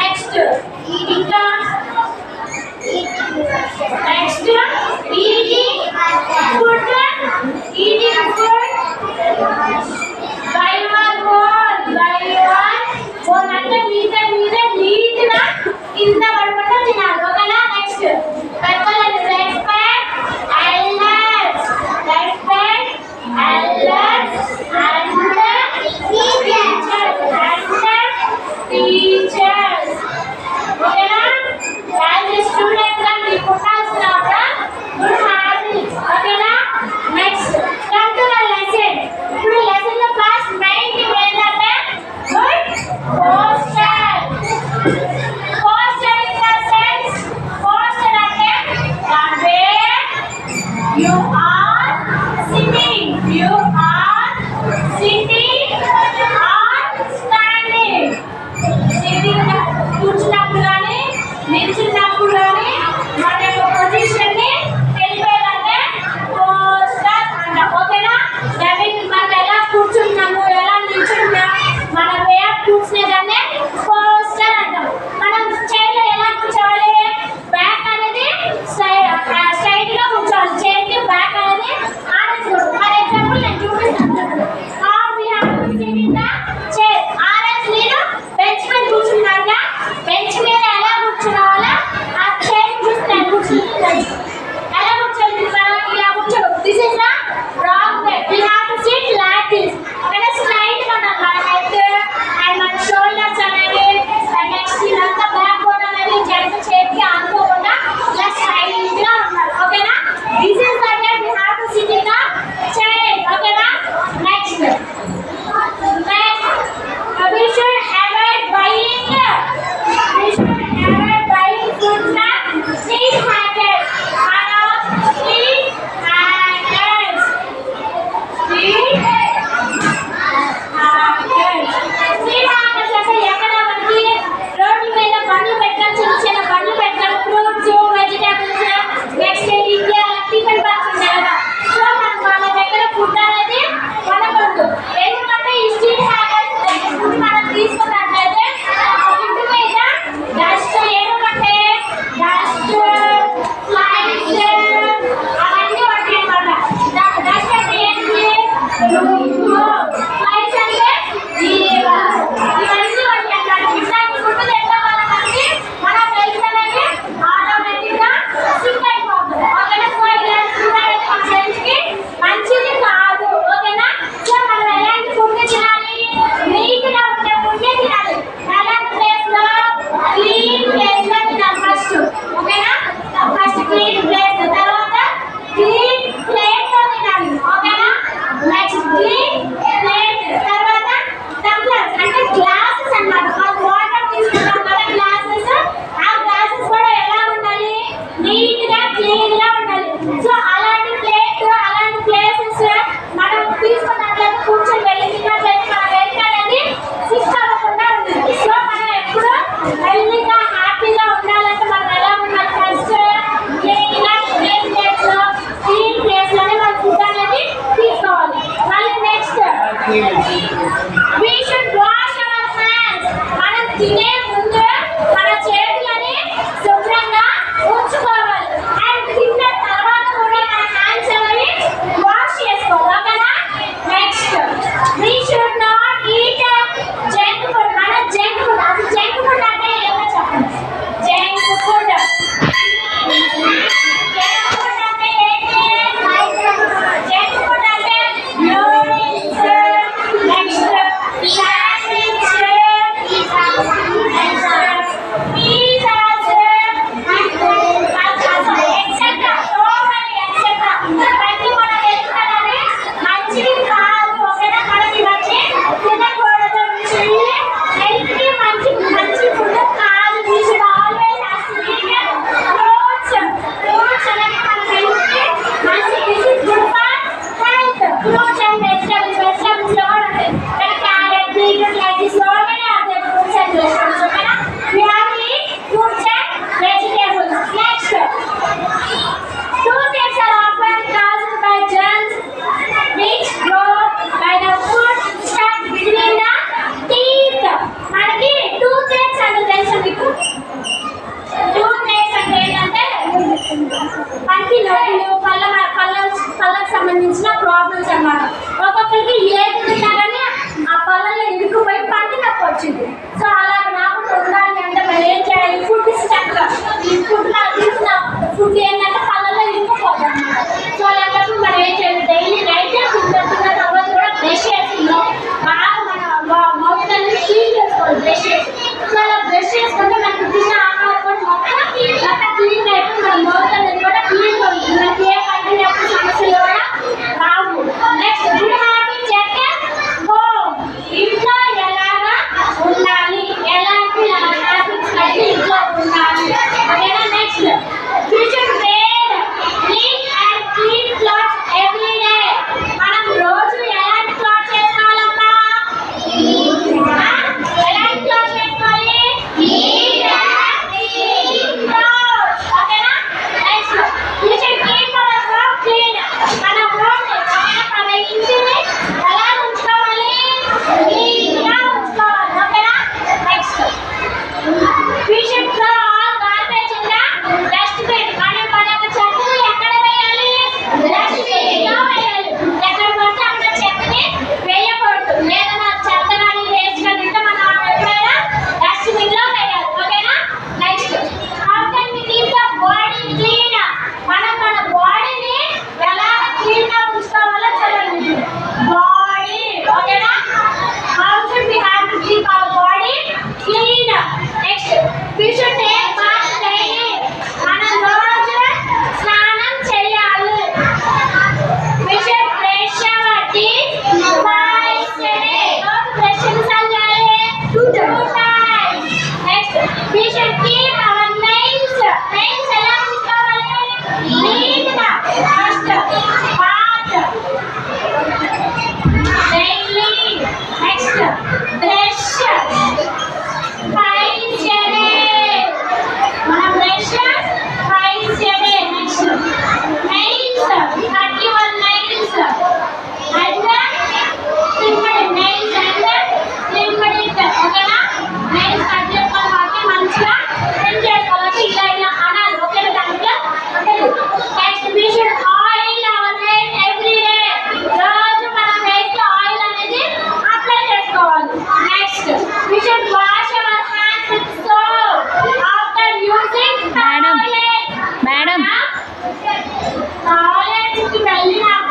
Next eating class, next eating food, eating food, buy one అంటే మీద neat గా కింద పడకుండా తినాలి ఓకేనా. నెక్స్ట్ పెద్దలని రెస్పెక్ట్ ఎల్డర్స్ అండ్ టీచర్స్ ఓకేనా. యాజ్ ఎ స్టూడెంట్ గా మీకు ఉండాల్సిన గుడ్ హ్యాబిట్స్ ఓకేనా. Next come to the lesson. ఇప్పుడు లెసన్ లో ఫస్ట్ మెయిన్ థింగ్ ఏంటంటే good posture. Posture in the sense posture అంటే the way you are sitting or standing. Sitting కూర్చున్నప్పుడు కానీ నిల్చున్నప్పుడు కానీ మన యొక్క పొజిషన్ ని తెలిపేదంటే పోస్టర్ అంటాం ఓకేనా. మనం ఎలా కూర్చున్నాము ఎలా నిల్చున్నాము మన వే ఆఫ్ కూర్చునేదాన్ని పోస్టర్ అంటాం. మనం చైర్ లో ఎలా కూర్చోవాలి, బ్యాక్ అనేది స్ట్రైట్ గా కూర్చోవాలి, చైర్ కి బ్యాక్ అనేది ఆరేసుకోవాలి. ఫర్ ఎగ్జాంపుల్ నేను చూపిస్తాను how we have to sit in the chair. RS మీరు బెంచ్ మీద కూర్చున్నారా, బెంచ్ మీద ఎలా కూర్చోవాలా ఆ చైర్ చూస్తాను కూర్చుంటాను ఎలా కూర్చోవాలి ఇలా కూర్చోవాలి. This is the wrong way. we have to sit like this ఓకేనా. స్ట్రైట్ గా మన హెడ్ అండ్ మన షోల్డర్స్ అనేవి నెక్స్ట్ ఇదంతా బ్యాక్ బోన్ అనేది జంప్ చేతికి అనుకోకుండా ఇలా స్ట్రైట్ గా ఉండాలి ఓకేనా. This is the way we have to sit in the chair ఓకేనా. Next we should avoid buying food from street markets. Street markets అంటే ఎక్కడ మనకి రోడ్ల మీద బండ్లు పెట్టాలి, చిన్న చిన్న బండ్లు పెట్టాలి, fruits vegetables next India tiffin box ఉంటాయి కదా. సో మనకు వాళ్ళ దగ్గర ఫుడ్ అనేది కొనకూడదు. ఎందుకంటే ఈ స్ట్రీట్ హ్యాకర్స్ ఫుడ్ మనం తీసుకున్నట్లయితే ఆ ఫుడ్ మీద డస్ట్ ఏమంటే డస్ట్ ఫ్లైస్ అవన్నీ ఉంటాయి అన్నమాట. డస్ట్ అంటే ఏంటి, ఫ్లైస్ అంటే ఇవన్నీ ఉంటాయి అన్నమాట. ఇట్లాంటి ఫుడ్ తినడం వల్ల మనకి మన హెల్త్ అనేది ఆటోమేటిక్ గా సిక్ అయిపోతుంది ఓకేనా. సో ఇలాంటి ఫుడ్ అనేది మన హెల్త్ కి మంచిది కాదు ఓకేనా. సో మనం ఎలాంటి ఫుడ్ తినాలి, నీట్ గా ఉండే ఫుడ్ తినాలి. ఎలాంటి ప్లేస్ లో క్లీన్ ప్లేస్ లో తినాలి ఫస్ట్ ఓకేనా. ఫస్ట్ క్లీన్ ప్లేస్, తర్వాత క్లీన్ ప్లేట్ లో తినాలి ఓకేనా. నెక్స్ట్ క్లీన్ ప్లేట్, తర్వాత టంబ్లర్స్ అంటే గ్లాసెస్ అన్నమాట. మనం వాటర్ తీసుకుంటాం కదా గ్లాసెస్, ఆ గ్లాసెస్ కూడా ఎలా ఉండాలి, నీట్ గా క్లీన్ గా ఉండాలి. సో అలాంటి ప్లేట్ అలాంటి ప్లేసెస్ మనం తీసుకున్నట్లయితే కూర్చొని వెళ్ళినట్లయితే మన హెల్త్ అనేది సిక్ అవ్వకుండా ఉంటుంది. సో మనం ఎప్పుడు హెల్తీగా హ్యాపీగా ఉండాలంటే మనం ఎలా ఉండాలి, ఫస్ట్ క్లీన్ గా క్లీన్ ప్లేస్ లో క్లీన్ ప్లేస్ లోనే మన ఫుడ్ అనేది తీసుకోవాలి. మళ్ళీ next we should wash our hands. మనం తినే ముందు మన చేతులని శుభ్రంగా ఉంచుకోవాలి అండ్ తిన్న తర్వాత కూడా మన హ్యాండ్స్ అనేవి వాష్ చేసుకోవాలి ఓకేనా. Next we should not eat junk food. మన జంక్ ఫుడ్, అసలు జంక్ ఫుడ్ అంటే ఏంటో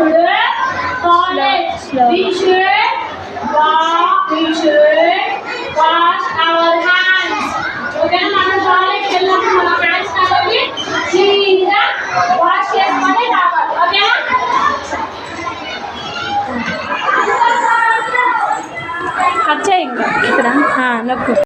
వెళ్ళేటప్పుడు కాలేజ్ we should